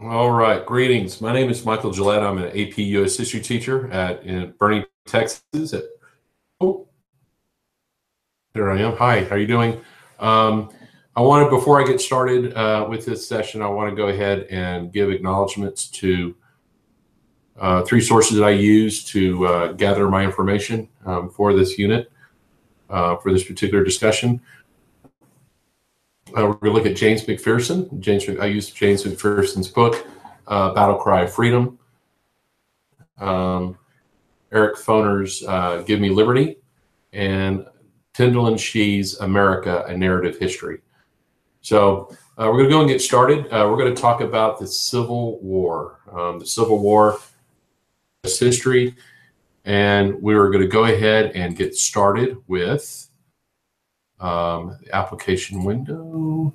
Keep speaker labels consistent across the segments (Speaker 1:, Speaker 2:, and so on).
Speaker 1: All right, greetings. My name is Michael Gillette. I'm an AP US history teacher in Bernie, Texas. Oh, there I am. Hi, how are you doing? Before I get started with this session, I want to go ahead and give acknowledgments to three sources that I use to gather my information for this unit, for this particular discussion. We're going to look at James McPherson. I used James McPherson's book, Battle Cry of Freedom. Eric Foner's Give Me Liberty, and Tyndall and Shee's America, A Narrative History. So we're going to go and get started. We're going to talk about the Civil War. The Civil War is history, and we're going to go ahead and get started with the application window.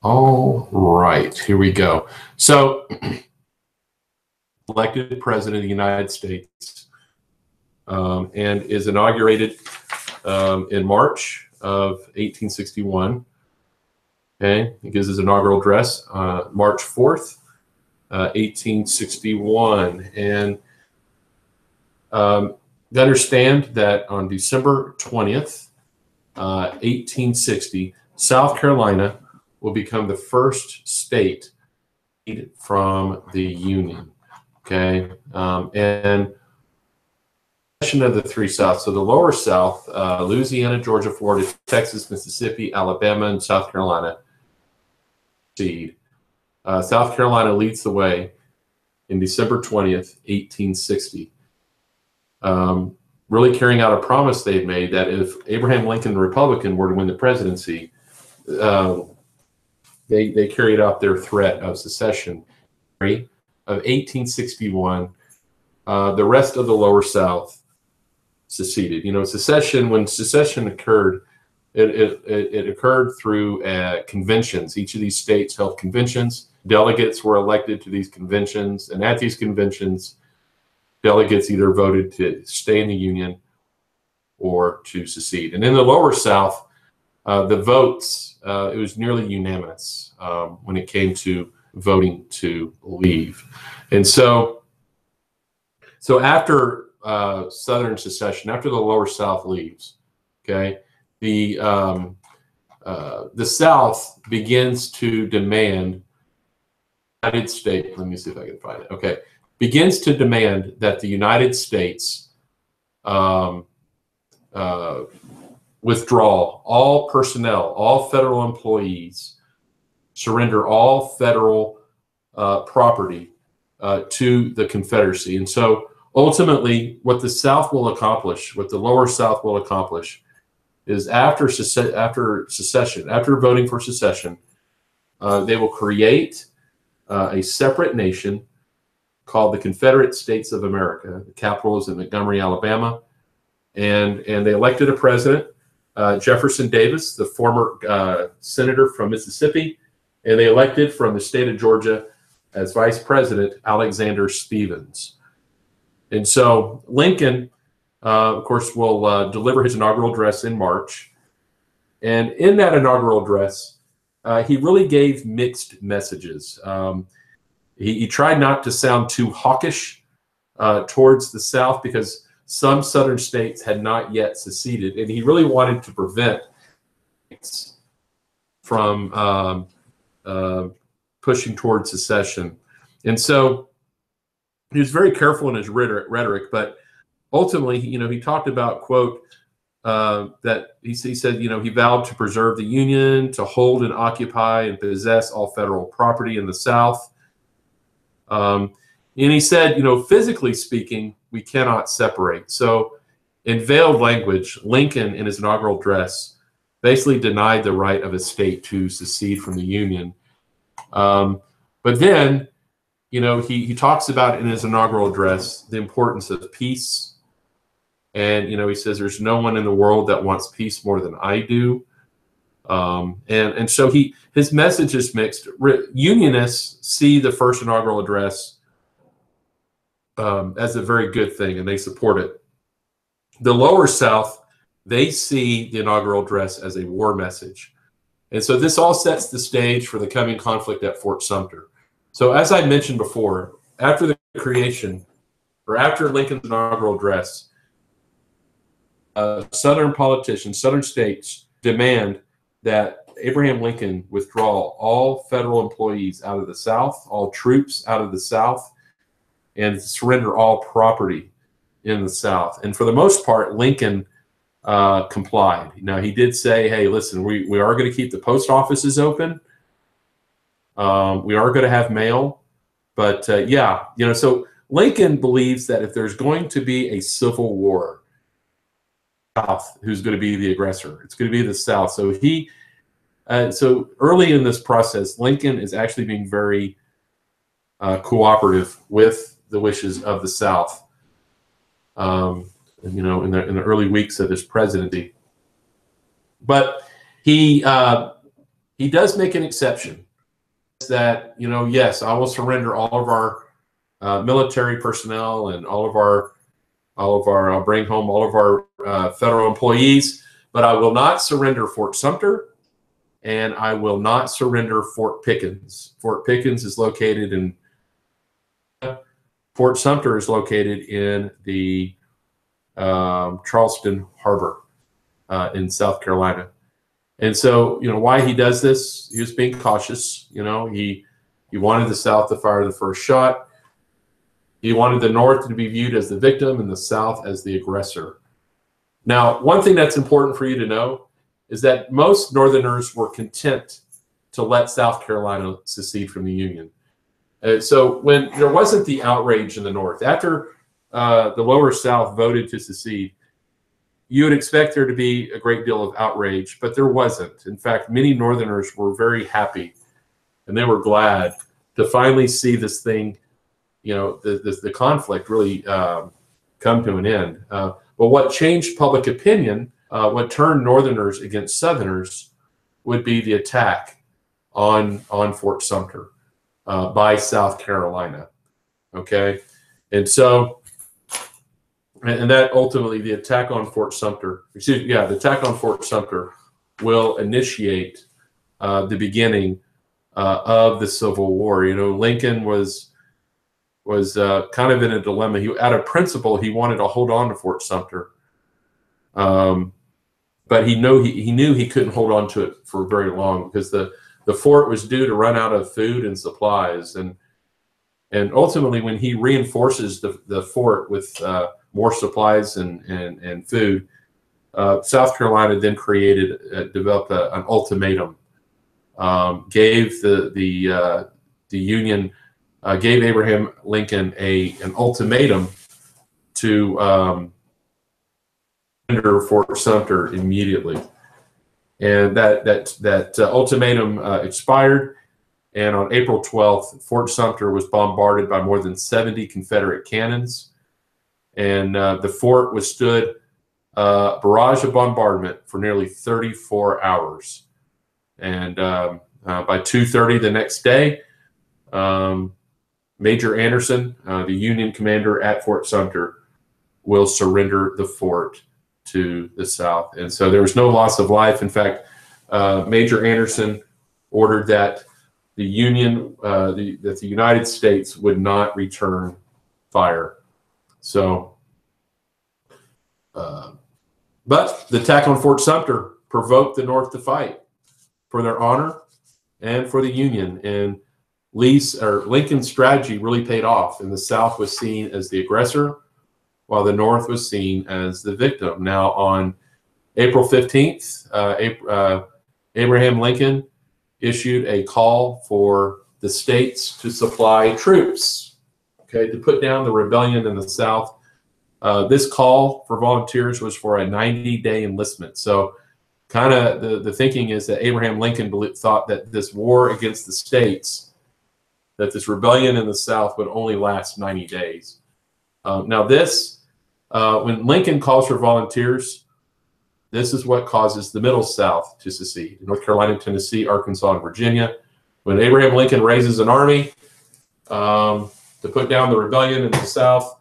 Speaker 1: All right, here we go. So elected president of the United States and is inaugurated in March of 1861. Okay, he gives his inaugural address March 4th, 1861. And understand that on December 20th, 1860, South Carolina will become the first state from the Union. Okay, and of the three South. So the lower South, Louisiana, Georgia, Florida, Texas, Mississippi, Alabama, and South Carolina. South Carolina leads the way in December 20th, 1860. Really carrying out a promise they'd made that if Abraham Lincoln, the Republican, were to win the presidency, they carried out their threat of secession. Of 1861, the rest of the lower South seceded. You know, when secession occurred, it occurred through conventions. Each of these states held conventions. Delegates were elected to these conventions, and at these conventions, delegates either voted to stay in the Union or to secede. And in the lower South, the votes, it was nearly unanimous when it came to voting to leave. And so after Southern secession, after the lower South leaves, okay, the South begins to demand United States. Let me see if I can find it. Okay, begins to demand that the United States withdraw all personnel, all federal employees, surrender all federal property to the Confederacy. And so ultimately, what the South will accomplish, what the lower South will accomplish, is after secession, after voting for secession, they will create a separate nation called the Confederate States of America. The capital is in Montgomery, Alabama. And they elected a president, Jefferson Davis, the former senator from Mississippi. And they elected from the state of Georgia as vice president, Alexander Stephens. And so Lincoln, of course, will deliver his inaugural address in March. And in that inaugural address, he really gave mixed messages. He tried not to sound too hawkish towards the South because some Southern states had not yet seceded. And he really wanted to prevent from pushing towards secession. And so he was very careful in his rhetoric, but ultimately, he talked about, quote, that he said, he vowed to preserve the Union, to hold and occupy and possess all federal property in the South. And he said, physically speaking, we cannot separate. So in veiled language, Lincoln, in his inaugural address, basically denied the right of a state to secede from the Union. But then, he talks about in his inaugural address the importance of peace. And, he says, there's no one in the world that wants peace more than I do. And so his message is mixed. Unionists see the first inaugural address as a very good thing, and they support it. The lower South, they see the inaugural address as a war message. And so this all sets the stage for the coming conflict at Fort Sumter. So as I mentioned before, after the creation, or after Lincoln's inaugural address, Southern politicians, Southern states demand that Abraham Lincoln withdraw all federal employees out of the South, all troops out of the South, and surrender all property in the South. And for the most part, Lincoln complied. Now, he did say, hey, listen, we are going to keep the post offices open. We are going to have mail. But yeah, so Lincoln believes that if there's going to be a civil war, South, who's going to be the aggressor? It's going to be the South. So so early in this process, Lincoln is actually being very cooperative with the wishes of the South. In the early weeks of his presidency, but he does make an exception. That yes, I will surrender all of our military personnel and all of our I'll bring home all of our federal employees, but I will not surrender Fort Sumter, and I will not surrender Fort Pickens. Fort Pickens is located in Fort Sumter is located in the Charleston Harbor in South Carolina. And so, why he does this, he was being cautious. He wanted the South to fire the first shot. He wanted the North to be viewed as the victim and the South as the aggressor. Now, one thing that's important for you to know is that most Northerners were content to let South Carolina secede from the Union. So when there wasn't the outrage in the North, after the lower South voted to secede, you would expect there to be a great deal of outrage, but there wasn't. In fact, many Northerners were very happy, and they were glad to finally see this thing, the conflict really come to an end. But what changed public opinion, what turned Northerners against Southerners, would be the attack on Fort Sumter by South Carolina. Okay, and so. And that ultimately, the attack on Fort Sumter, the attack on Fort Sumter will initiate the beginning of the Civil War. Lincoln was kind of in a dilemma. Out of principle, he wanted to hold on to Fort Sumter, but he knew he couldn't hold on to it for very long because the fort was due to run out of food and supplies, and ultimately, when he reinforces the fort with more supplies and food, South Carolina then developed an ultimatum, gave the Union, gave Abraham Lincoln an ultimatum to surrender Fort Sumter immediately, and that ultimatum expired. And on April 12th, Fort Sumter was bombarded by more than 70 Confederate cannons. And the fort withstood a barrage of bombardment for nearly 34 hours. And by 2:30 the next day, Major Anderson, the Union commander at Fort Sumter, will surrender the fort to the South. And so there was no loss of life. In fact, Major Anderson ordered that the Union, that the United States would not return fire. So, but the attack on Fort Sumter provoked the North to fight for their honor and for the Union. And Lincoln's strategy really paid off, and the South was seen as the aggressor, while the North was seen as the victim. Now, on April 15th, Abraham Lincoln issued a call for the states to supply troops, to put down the rebellion in the South. This call for volunteers was for a 90-day enlistment. So kind of the thinking is that Abraham Lincoln thought that this war against the states, that this rebellion in the South would only last 90 days. Now when Lincoln calls for volunteers, this is what causes the Middle South to secede: North Carolina, Tennessee, Arkansas, and Virginia. When Abraham Lincoln raises an army to put down the rebellion in the South,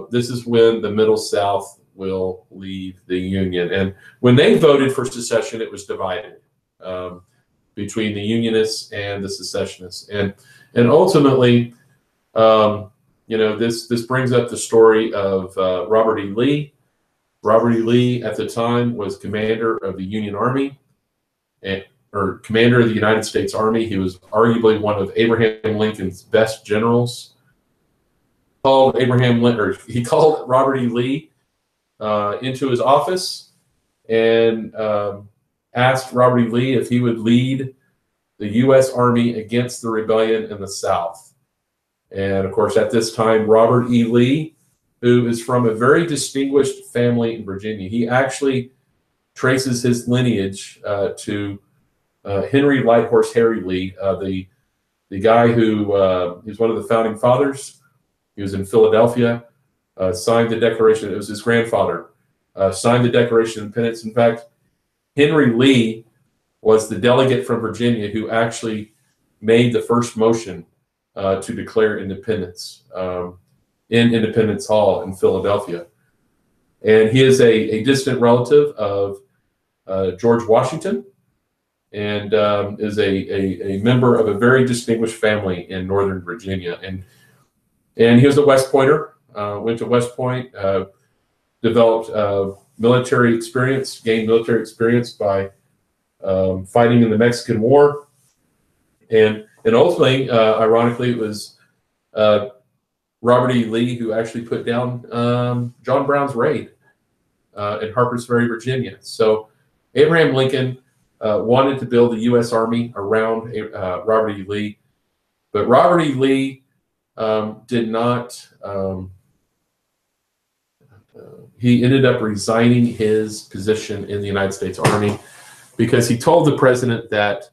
Speaker 1: this is when the Middle South will leave the Union. And when they voted for secession, it was divided between the Unionists and the secessionists. And And ultimately, you know, this brings up the story of Robert E. Lee. Robert E. Lee at the time was commander of the Union Army, or commander of the United States Army. He was arguably one of Abraham Lincoln's best generals. He called Robert E. Lee into his office and asked Robert E. Lee if he would lead the U.S. Army against the rebellion in the South. And of course, at this time, Robert E. Lee, who is from a very distinguished family in Virginia, he actually traces his lineage to Henry Lighthorse Harry Lee, the guy who is one of the founding fathers. He was in Philadelphia, signed the Declaration. It was his grandfather, signed the Declaration of Independence. In fact, Henry Lee was the delegate from Virginia who actually made the first motion to declare independence in Independence Hall in Philadelphia. And he is a distant relative of George Washington, and is a member of a very distinguished family in Northern Virginia. And he was a West Pointer, went to West Point, developed military experience, gained military experience by fighting in the Mexican War. And ultimately, ironically, it was Robert E. Lee who actually put down John Brown's raid in Harpers Ferry, Virginia. So Abraham Lincoln wanted to build the U.S. Army around Robert E. Lee, but Robert E. Lee did not. He ended up resigning his position in the United States Army because he told the president that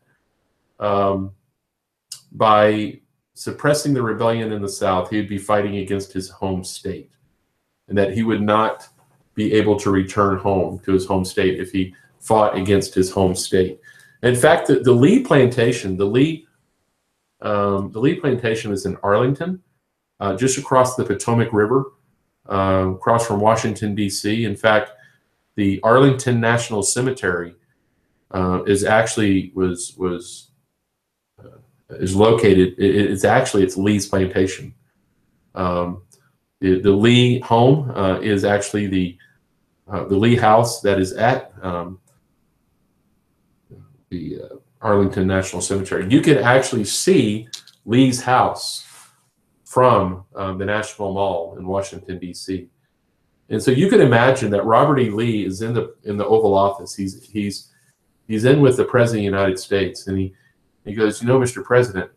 Speaker 1: by suppressing the rebellion in the South, he would be fighting against his home state, and that he would not be able to return home to his home state if he fought against his home state. In fact, the Lee plantation, the Lee plantation is in Arlington, just across the Potomac River, across from Washington, D.C. In fact, the Arlington National Cemetery is located. It's Lee's plantation. The Lee home is actually the Lee house that is at the Arlington National Cemetery. You can actually see Lee's house from the National Mall in Washington, D.C. And so you can imagine that Robert E. Lee is in the Oval Office. He's in with the President of the United States, and he goes, you know, Mr. President,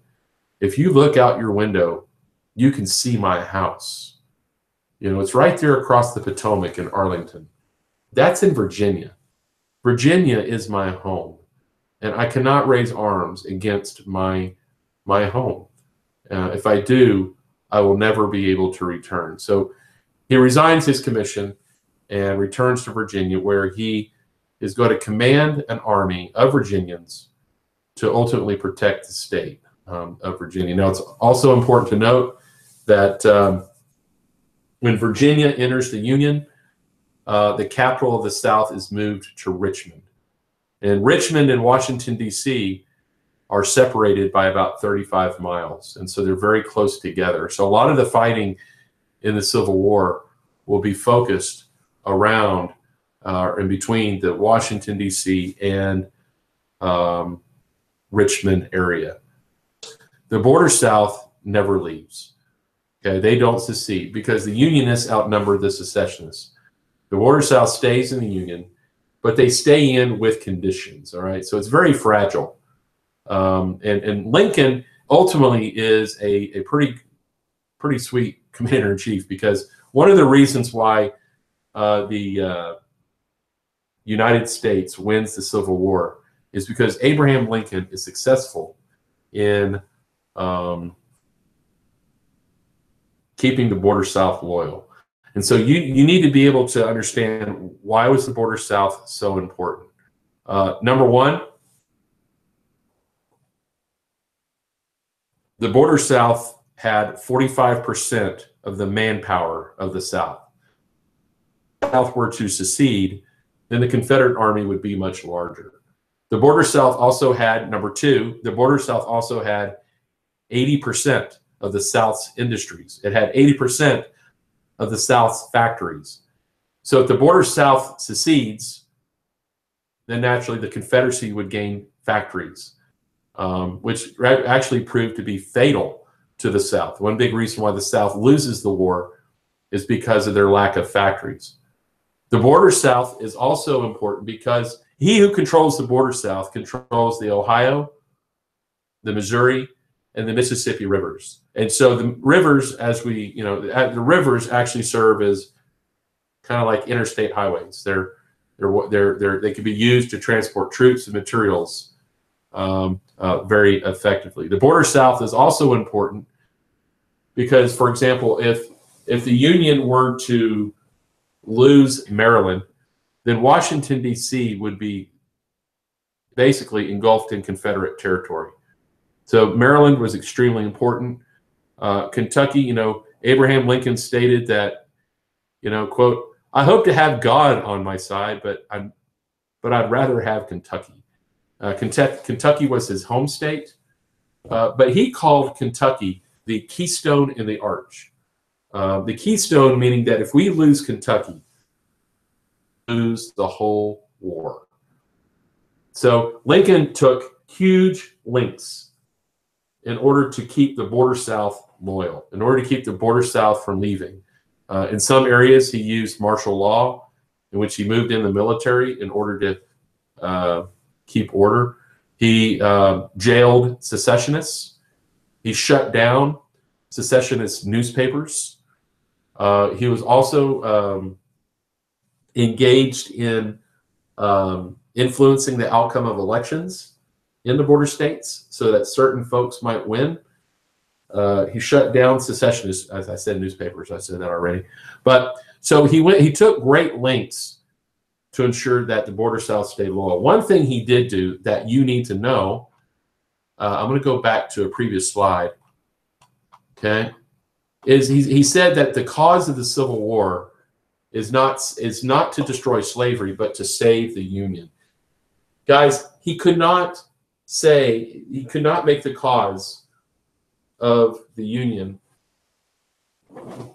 Speaker 1: if you look out your window, you can see my house. You know, it's right there across the Potomac in Arlington. That's in Virginia. Virginia is my home, and I cannot raise arms against my home. If I do, I will never be able to return. So he resigns his commission and returns to Virginia, where he is going to command an army of Virginians to ultimately protect the state of Virginia. Now, it's also important to note that when Virginia enters the Union, the capital of the South is moved to Richmond. And Richmond and Washington, D.C. are separated by about 35 miles. And so they're very close together. So a lot of the fighting in the Civil War will be focused around in between the Washington, D.C. and Richmond area. The border South never leaves. Okay, they don't secede because the Unionists outnumber the secessionists. The border South stays in the Union, but they stay in with conditions. All right, so it's very fragile. And Lincoln ultimately is a pretty sweet commander-in-chief, because one of the reasons why the United States wins the Civil War is because Abraham Lincoln is successful in keeping the border South loyal. And so you need to be able to understand, why was the border South so important? Number one, the border South had 45% of the manpower of the South. If the South were to secede, then the Confederate Army would be much larger. The border South also had, number two, the border South also had 80% of the South's industries. It had 80% of the South's factories. So if the border South secedes, then naturally the Confederacy would gain factories, which actually proved to be fatal to the South. One big reason why the South loses the war is because of their lack of factories. The border South is also important because he who controls the border South controls the Ohio, the Missouri, and the Mississippi rivers. And so the rivers, as we, the rivers actually serve as kind of like interstate highways. They can be used to transport troops and materials very effectively. The border South is also important because, for example, if the Union were to lose Maryland, then Washington, D.C. would be basically engulfed in Confederate territory. So Maryland was extremely important. Kentucky, Abraham Lincoln stated that, quote, "I hope to have God on my side, but I'd rather have Kentucky." Kentucky was his home state, but he called Kentucky the keystone in the arch. The keystone meaning that if we lose Kentucky, we lose the whole war. So Lincoln took huge lengths in order to keep the border South loyal, in order to keep the border South from leaving. In some areas, he used martial law, in which he moved in the military in order to keep order. He jailed secessionists. He shut down secessionist newspapers. He was also engaged in influencing the outcome of elections in the border states so that certain folks might win. He shut down secessionists, as I said, newspapers. I said that already. But so he took great lengths to ensure that the border South stayed loyal. One thing he did do that you need to know, I'm going to go back to a previous slide, okay, is he said that the cause of the Civil War is not to destroy slavery, but to save the Union. Guys, he could not make the cause of the Union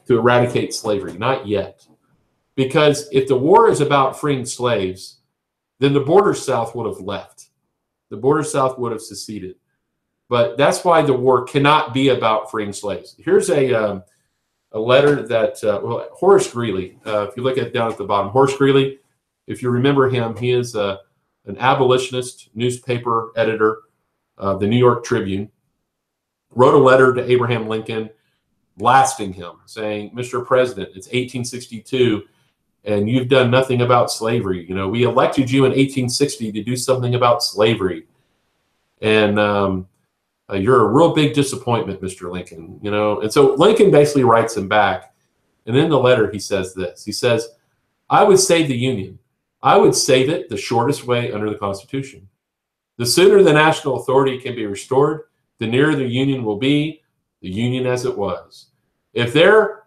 Speaker 1: to eradicate slavery, not yet. Because if the war is about freeing slaves, then the border South would have left. The border South would have seceded. But that's why the war cannot be about freeing slaves. Here's a letter that Horace Greeley, if you look at down at the bottom, Horace Greeley, if you remember him, he is an abolitionist newspaper editor, the New York Tribune, wrote a letter to Abraham Lincoln blasting him, saying, "Mr. President, it's 1862, and you've done nothing about slavery. We elected you in 1860 to do something about slavery. And you're a real big disappointment, Mr. Lincoln." And so Lincoln basically writes him back. And in the letter, he says this. He says, "I would save the Union. I would save it the shortest way under the Constitution. The sooner the national authority can be restored, the nearer the Union will be, the Union as it was. If there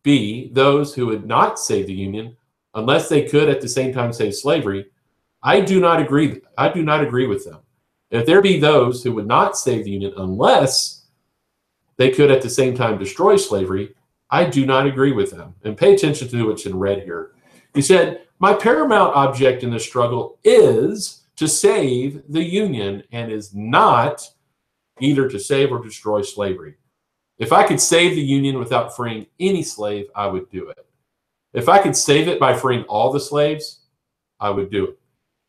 Speaker 1: be those who would not save the Union, unless they could at the same time save slavery, I do not agree. I do not agree with them. If there be those who would not save the Union unless they could at the same time destroy slavery, I do not agree with them." And pay attention to what's in red here. He said, "My paramount object in this struggle is to save the Union and is not either to save or destroy slavery. If I could save the Union without freeing any slave, I would do it. If I could save it by freeing all the slaves, I would do it.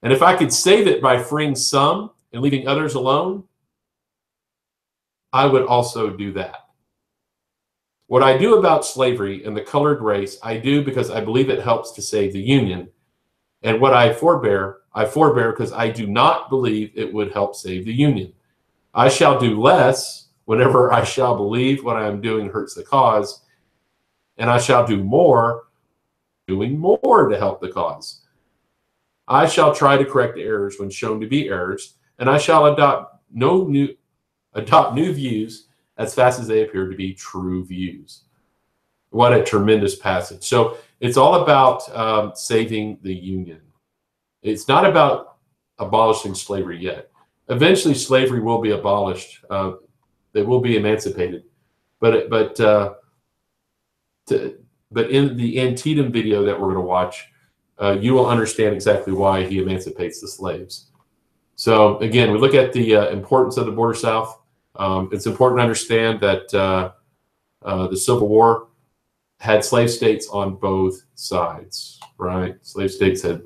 Speaker 1: And if I could save it by freeing some and leaving others alone, I would also do that. What I do about slavery and the colored race, I do because I believe it helps to save the Union. And what I forbear because I do not believe it would help save the Union. I shall do less whenever I shall believe what I am doing hurts the cause, and I shall do more, doing more to help the cause. I shall try to correct errors when shown to be errors, and I shall adopt new views as fast as they appear to be true views." What a tremendous passage. So it's all about saving the Union. It's not about abolishing slavery yet. Eventually, slavery will be abolished. They will be emancipated. But in the Antietam video that we're going to watch, you will understand exactly why he emancipates the slaves. So again, we look at the importance of the Border South. It's important to understand that the Civil War had slave states on both sides, right? Slave states had,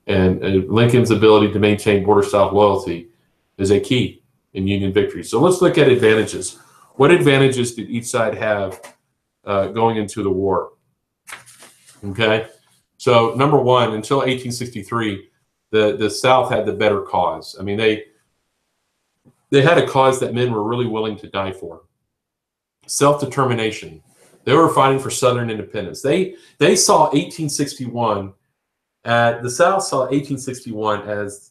Speaker 1: and Lincoln's ability to maintain Border South loyalty is a key in Union victory. So let's look at advantages. What advantages did each side have going into the war? Okay, so number one, until 1863, the South had the better cause. I mean, they had a cause that men were really willing to die for. Self-determination. They were fighting for Southern independence. They saw 1861, the South saw 1861 as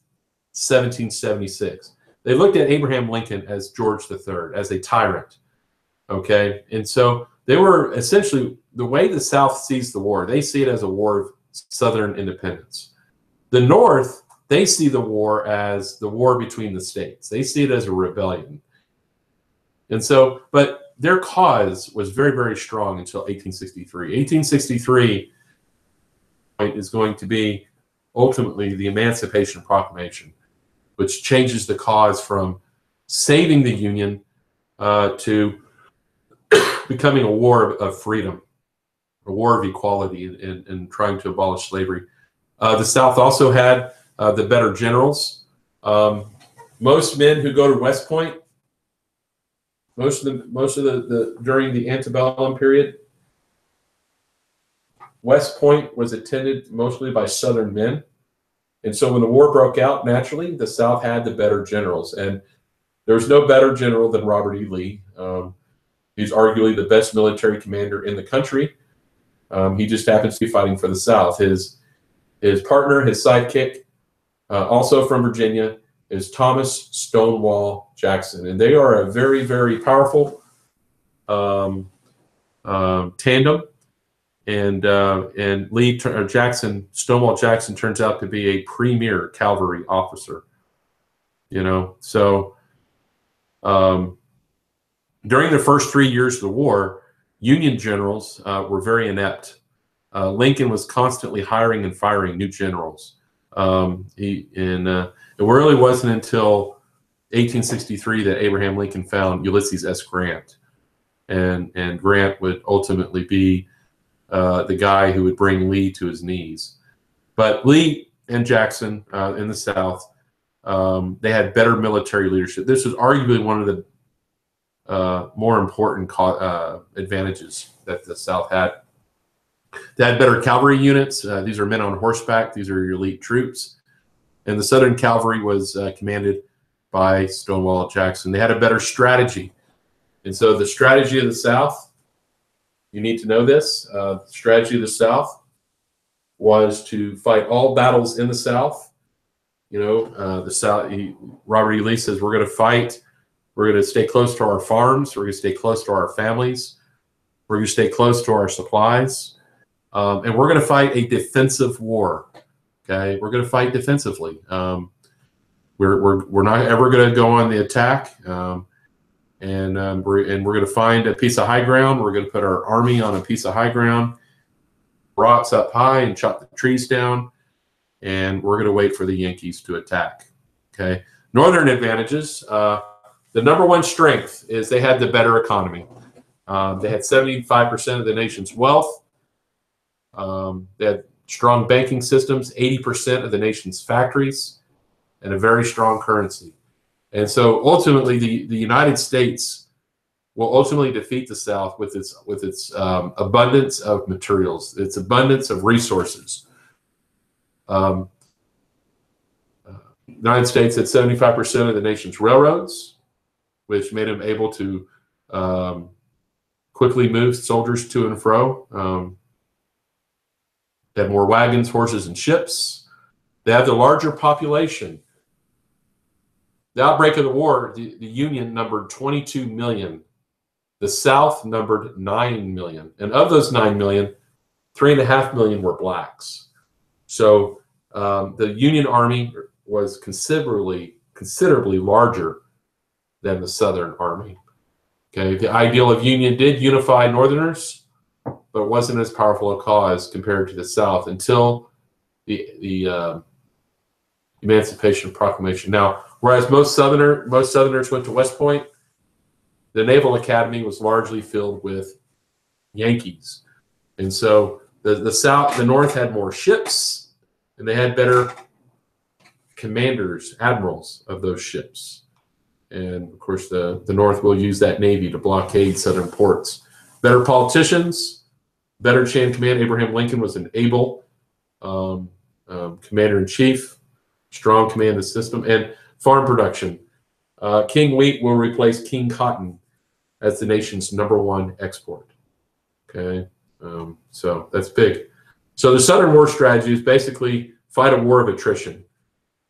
Speaker 1: 1776. They looked at Abraham Lincoln as George III, as a tyrant, okay? And so they were essentially, the way the South sees the war, they see it as a war of Southern independence. The North, they see the war as the war between the states. They see it as a rebellion. And so, but their cause was very, very strong until 1863. 1863 is going to be ultimately the Emancipation Proclamation, which changes the cause from saving the Union to becoming a war of freedom, a war of equality, and trying to abolish slavery. The South also had the better generals. Most men who go to West Point, most of the during the antebellum period, West Point was attended mostly by Southern men. And so when the war broke out, naturally, the South had the better generals. And there's no better general than Robert E. Lee. He's arguably the best military commander in the country. He just happens to be fighting for the South. His partner, his sidekick, also from Virginia, is Thomas Stonewall Jackson. And they are a very, very powerful tandem. And Stonewall Jackson turns out to be a premier cavalry officer. You know, so during the first 3 years of the war, Union generals were very inept. Lincoln was constantly hiring and firing new generals. It really wasn't until 1863 that Abraham Lincoln found Ulysses S. Grant, and Grant would ultimately be the guy who would bring Lee to his knees. But Lee and Jackson in the South, they had better military leadership. This was arguably one of the more important advantages that the South had. They had better cavalry units. These are men on horseback. These are your elite troops. And the Southern cavalry was commanded by Stonewall Jackson. They had a better strategy. And so the strategy of the South, you need to know this, the strategy of the South was to fight all battles in the South. You know, the South, Robert E. Lee says, we're going to fight. We're going to stay close to our farms. We're going to stay close to our families. We're going to stay close to our supplies. And we're going to fight a defensive war. Okay, we're going to fight defensively. We're not ever going to go on the attack. And we're going to find a piece of high ground. We're going to put our army on a piece of high ground, rocks up high, and chop the trees down. And we're going to wait for the Yankees to attack. Okay, Northern advantages. The number one strength is they had the better economy. They had 75% of the nation's wealth. They had strong banking systems, 80% of the nation's factories, and a very strong currency. And so ultimately, the United States will ultimately defeat the South with its abundance of materials, its abundance of resources. The United States had 75% of the nation's railroads, which made them able to quickly move soldiers to and fro. They had more wagons, horses, and ships. They had the larger population. The outbreak of the war, the Union numbered 22 million. The South numbered 9 million. And of those 9 million, 3.5 million were blacks. So the Union Army was considerably larger than the Southern Army. Okay, the ideal of union did unify Northerners, but wasn't as powerful a cause compared to the South until the Emancipation Proclamation. Now, whereas most Southerners went to West Point, the Naval Academy was largely filled with Yankees, and so the North had more ships, and they had better commanders, admirals of those ships. And of course, the North will use that Navy to blockade southern ports. Better politicians, better chain of command. Abraham Lincoln was an able commander-in-chief, strong command of the system, and farm production. King wheat will replace King cotton as the nation's #1 export. Okay, so that's big. So the Southern war strategy is basically fight a war of attrition.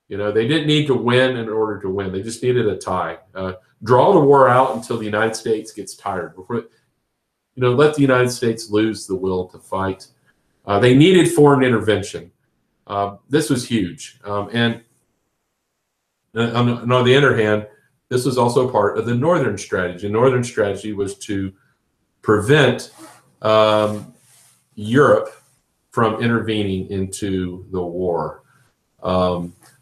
Speaker 1: You know, they didn't need to win in order to win. They just needed a tie. Draw the war out until the United States gets tired. Before, let the United States lose the will to fight. They needed foreign intervention. This was huge. And on the other hand, this was also part of the Northern strategy. The Northern strategy was to prevent Europe from intervening into the war.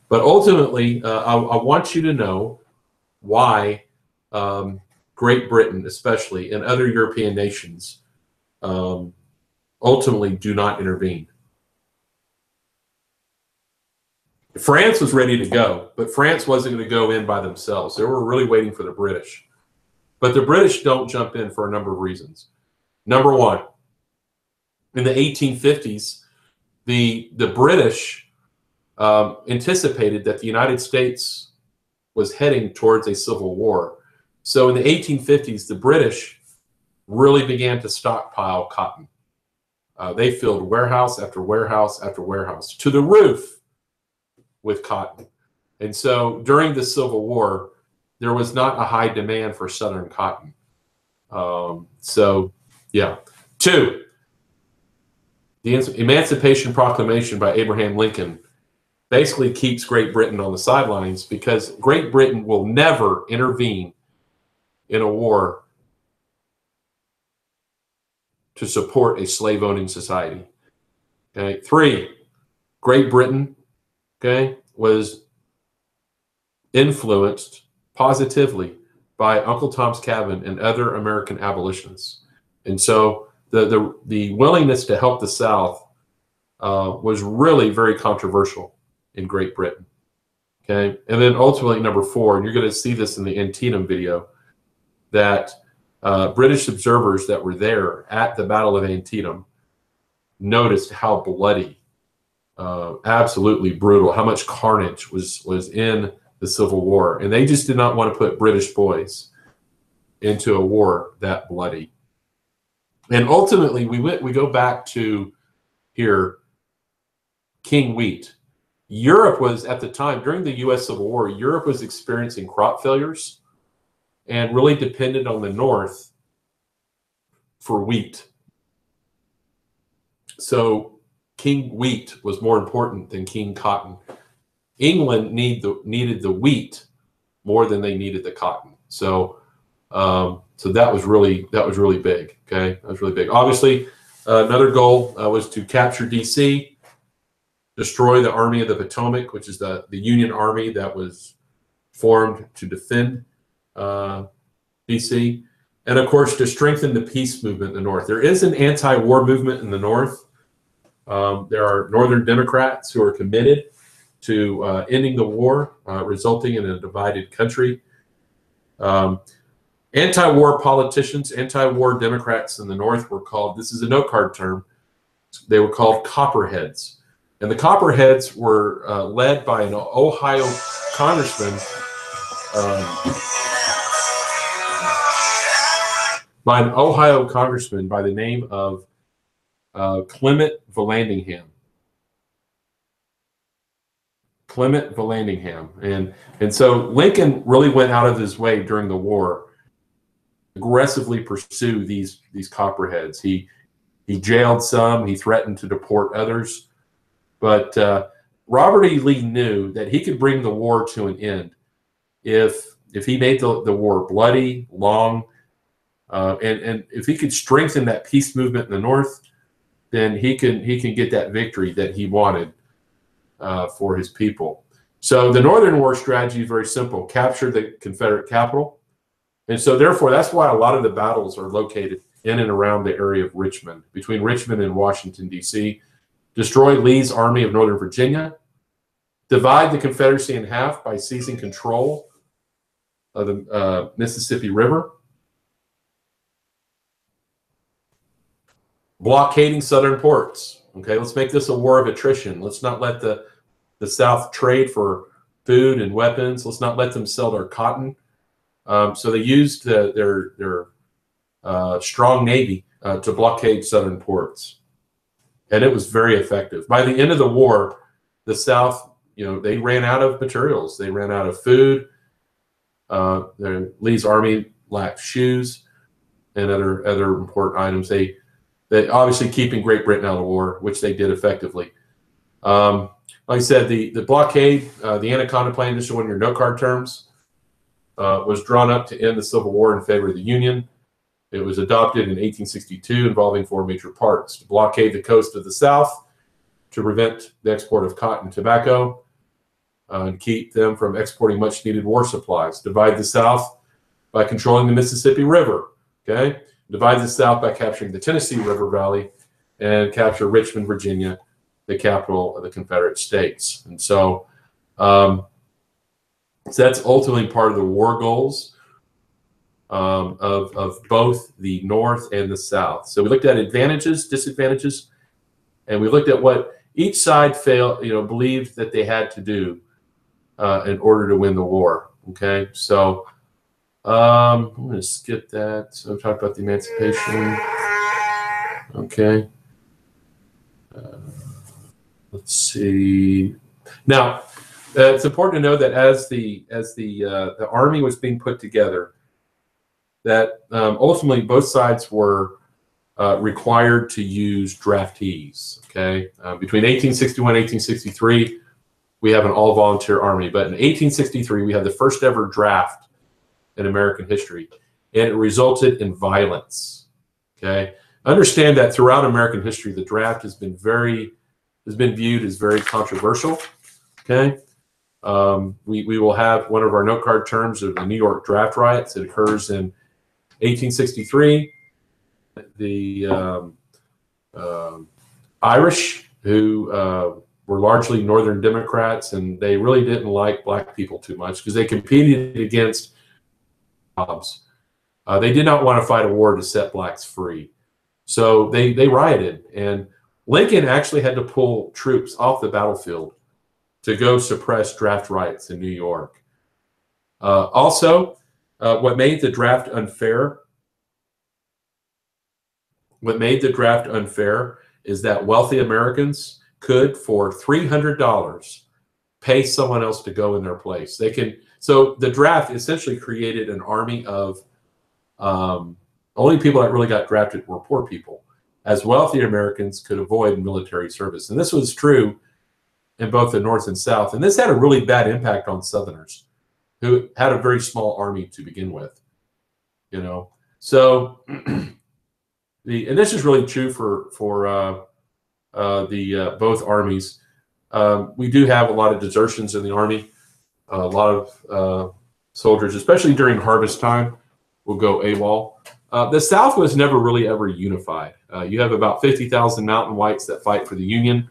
Speaker 1: But ultimately, I want you to know why Great Britain, especially, and other European nations ultimately do not intervene. France was ready to go, but France wasn't going to go in by themselves. They were really waiting for the British. But the British don't jump in for a number of reasons. Number one, in the 1850s, the British anticipated that the United States was heading towards a civil war. So in the 1850s, the British really began to stockpile cotton. They filled warehouse after warehouse after warehouse to the roof with cotton. And so during the Civil War, there was not a high demand for Southern cotton. Yeah. Two, the Emancipation Proclamation by Abraham Lincoln basically keeps Great Britain on the sidelines because Great Britain will never intervene in a war to support a slave-owning society. Okay. Three, Great Britain, okay, was influenced positively by Uncle Tom's Cabin and other American abolitionists. And so the willingness to help the South was really very controversial in Great Britain. Okay. And then ultimately, number four, and you're going to see this in the Antietam video, that British observers that were there at the Battle of Antietam noticed how bloody, absolutely brutal, how much carnage was in the Civil War. And they just did not want to put British boys into a war that bloody. And ultimately, we go back to here, King wheat. Europe was, at the time, during the U.S. Civil War, Europe was experiencing crop failures and really depended on the North for wheat. So King wheat was more important than King cotton. England needed the wheat more than they needed the cotton. So that was really big. Okay, that was really big. Obviously, another goal was to capture D.C., destroy the Army of the Potomac, which is the Union Army that was formed to defend D.C., and of course to strengthen the peace movement in the North. There is an anti-war movement in the North. There are Northern Democrats who are committed to ending the war, resulting in a divided country. Anti-war politicians, anti-war Democrats in the North were called, this is a note card term, they were called Copperheads. And the Copperheads were led by an Ohio congressman, by the name of Clement Vallandigham. Clement Vallandigham. And so Lincoln really went out of his way during the war aggressively pursue these Copperheads. He jailed some, he threatened to deport others. But Robert E. Lee knew that he could bring the war to an end if he made the war bloody, long, And if he could strengthen that peace movement in the North, then he can get that victory that he wanted for his people. So the Northern War strategy is very simple: capture the Confederate capital. And so therefore, that's why a lot of the battles are located in and around the area of Richmond, between Richmond and Washington, D.C. Destroy Lee's Army of Northern Virginia. Divide the Confederacy in half by seizing control of the Mississippi River. Blockading southern ports. Okay, let's make this a war of attrition. Let's not let the South trade for food and weapons. Let's not let them sell their cotton. So they used their strong navy to blockade southern ports, and it was very effective. By the end of the war, the South, they ran out of materials. They ran out of food. Lee's army lacked shoes and other important items. They obviously keeping Great Britain out of the war, which they did effectively. Like I said, the blockade, the Anaconda Plan, just one of your note card terms, was drawn up to end the Civil War in favor of the Union. It was adopted in 1862, involving 4 major parts: to blockade the coast of the South, to prevent the export of cotton and tobacco, and keep them from exporting much-needed war supplies. Divide the South by controlling the Mississippi River. Okay, divide the South by capturing the Tennessee River Valley, and capture Richmond, Virginia, the capital of the Confederate States. And so that's ultimately part of the war goals of both the North and the South. So we looked at advantages, disadvantages, and we looked at what each side believed that they had to do in order to win the war. Okay, so I'm going to skip that. So talk about the emancipation. Okay. Let's see. Now, it's important to know that as the army was being put together, that ultimately both sides were required to use draftees. Okay, between 1861 and 1863, we have an all-volunteer army, but in 1863 we have the first ever draft in American history, and it resulted in violence. Okay, understand that throughout American history, the draft has been viewed as very controversial. Okay, we will have one of our note card terms of the New York draft riots. It occurs in 1863. The Irish, who were largely Northern Democrats, and they really didn't like black people too much because they competed against jobs. They did not want to fight a war to set blacks free. So they rioted, and Lincoln actually had to pull troops off the battlefield to go suppress draft riots in New York. Also, what made the draft unfair is that wealthy Americans could, for $300, pay someone else to go in their place. So the draft essentially created an army of only people that really got drafted were poor people, as wealthy Americans could avoid military service. And this was true in both the North and South. And this had a really bad impact on Southerners, who had a very small army to begin with. So and this is really true for both armies. We do have a lot of desertions in the army. A lot of soldiers, especially during harvest time, will go AWOL. The South was never really ever unified. You have about 50,000 mountain whites that fight for the Union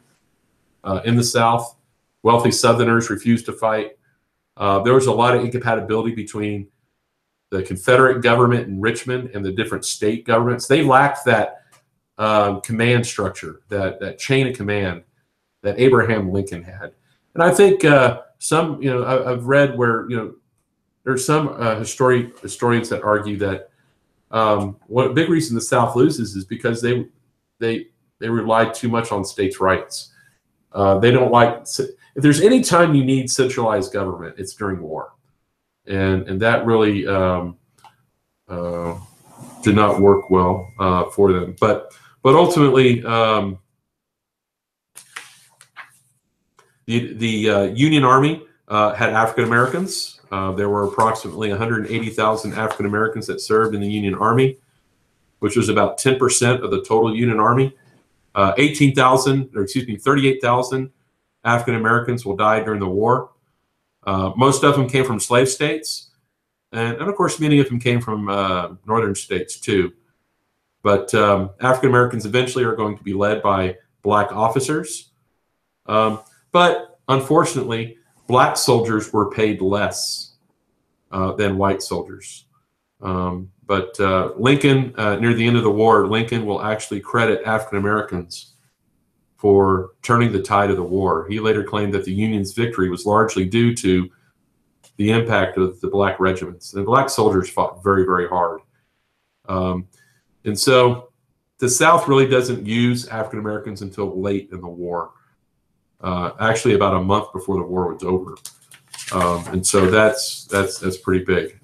Speaker 1: in the South. Wealthy Southerners refused to fight. There was a lot of incompatibility between the Confederate government in Richmond and the different state governments. They lacked that command structure, that chain of command that Abraham Lincoln had. And I think I've read where there's some historians that argue that what a big reason the South loses is because they relied too much on states' rights. They don't like, if there's any time you need centralized government, it's during war, and that really did not work well for them. But ultimately, the Union Army had African Americans. There were approximately 180,000 African Americans that served in the Union Army. which was about 10% of the total Union Army. 38,000 African Americans will die during the war. Most of them came from slave states, and of course, many of them came from northern states too. But African Americans eventually are going to be led by black officers. But unfortunately, black soldiers were paid less than white soldiers. But Lincoln, near the end of the war, Lincoln will actually credit African Americans for turning the tide of the war. He later claimed that the Union's victory was largely due to the impact of the black regiments. The black soldiers fought very, very hard. And so the South really doesn't use African Americans until late in the war, actually about a month before the war was over. And so that's pretty big.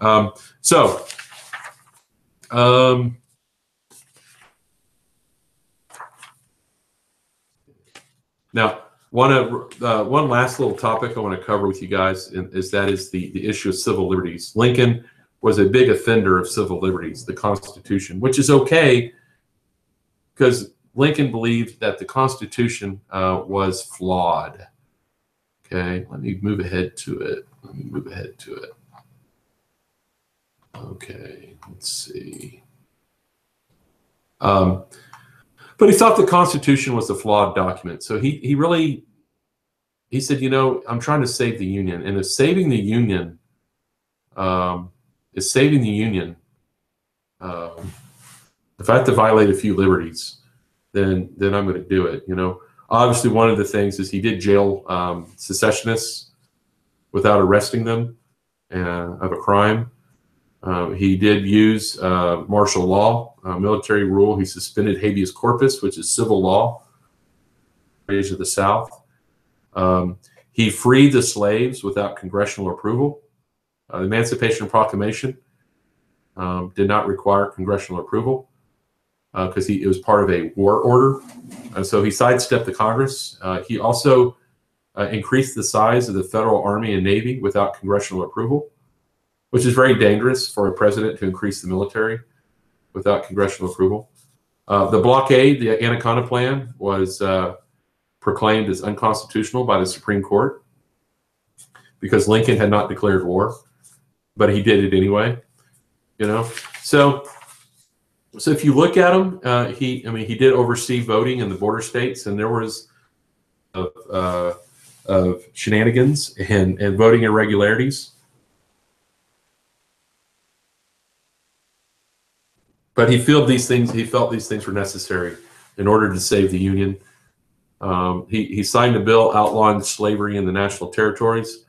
Speaker 1: Now, one last little topic I want to cover with you guys is the issue of civil liberties. Lincoln was a big offender of civil liberties, the Constitution, which is okay because Lincoln believed that the Constitution was flawed. Okay, let me move ahead to it. Okay, let's see. But he thought the Constitution was a flawed document. So he said, you know, I'm trying to save the Union, and if saving the Union if I have to violate a few liberties, then I'm going to do it. You know, obviously one of the things is he did jail secessionists without arresting them of a crime. He did use martial law, military rule. He suspended habeas corpus, which is civil law, of the South. He freed the slaves without congressional approval. The Emancipation Proclamation did not require congressional approval because it was part of a war order. So he sidestepped the Congress. He also increased the size of the federal Army and Navy without congressional approval, which is very dangerous for a president to increase the military without congressional approval. The blockade, the Anaconda Plan, was proclaimed as unconstitutional by the Supreme Court because Lincoln had not declared war, but he did it anyway. You know, so if you look at him, he did oversee voting in the border states, and there was of shenanigans and voting irregularities. But he felt these things were necessary in order to save the Union. He signed a bill outlawing slavery in the national territories,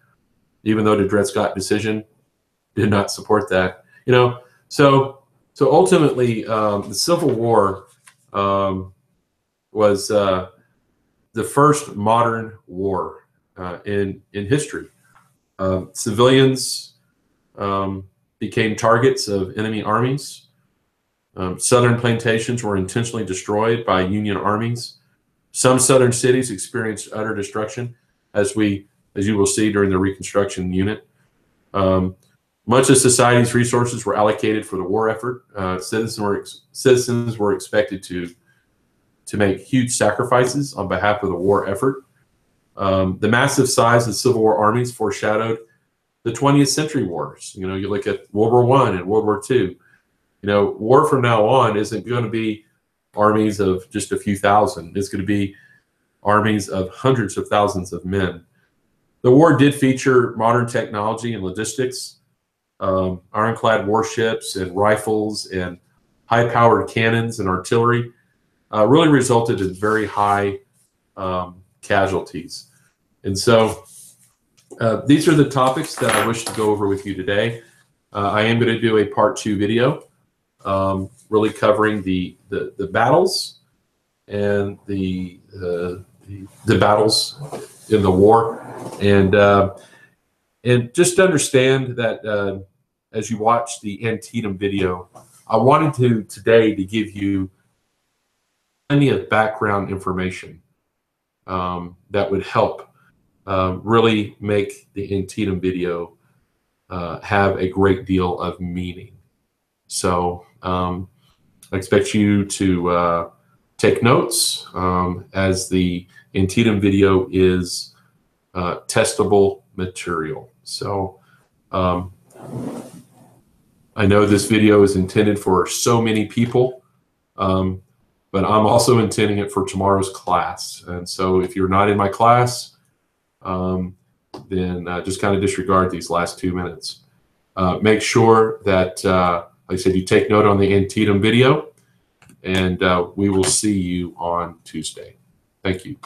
Speaker 1: even though the Dred Scott decision did not support that. You know, so ultimately, the Civil War was the first modern war in history. Civilians became targets of enemy armies. Southern plantations were intentionally destroyed by Union armies. Some southern cities experienced utter destruction, as you will see during the Reconstruction unit. Much of society's resources were allocated for the war effort. Citizens were expected to make huge sacrifices on behalf of the war effort. The massive size of Civil War armies foreshadowed the 20th century wars. You know, you look at World War I and World War II. You know, war from now on isn't going to be armies of just a few thousand. It's going to be armies of hundreds of thousands of men. The war did feature modern technology and logistics. Ironclad warships and rifles and high-powered cannons and artillery really resulted in very high casualties. And so these are the topics that I wish to go over with you today. I am going to do a part 2 video. Really covering the battles and the battles in the war, and just understand that as you watch the Antietam video, I wanted today to give you plenty of background information that would help really make the Antietam video have a great deal of meaning. So I expect you to take notes as the Antietam video is testable material. So I know this video is intended for so many people, but I'm also intending it for tomorrow's class. And so if you're not in my class, then just kind of disregard these last 2 minutes. Make sure that, like I said, you take note on the Antietam video, and we will see you on Tuesday. Thank you.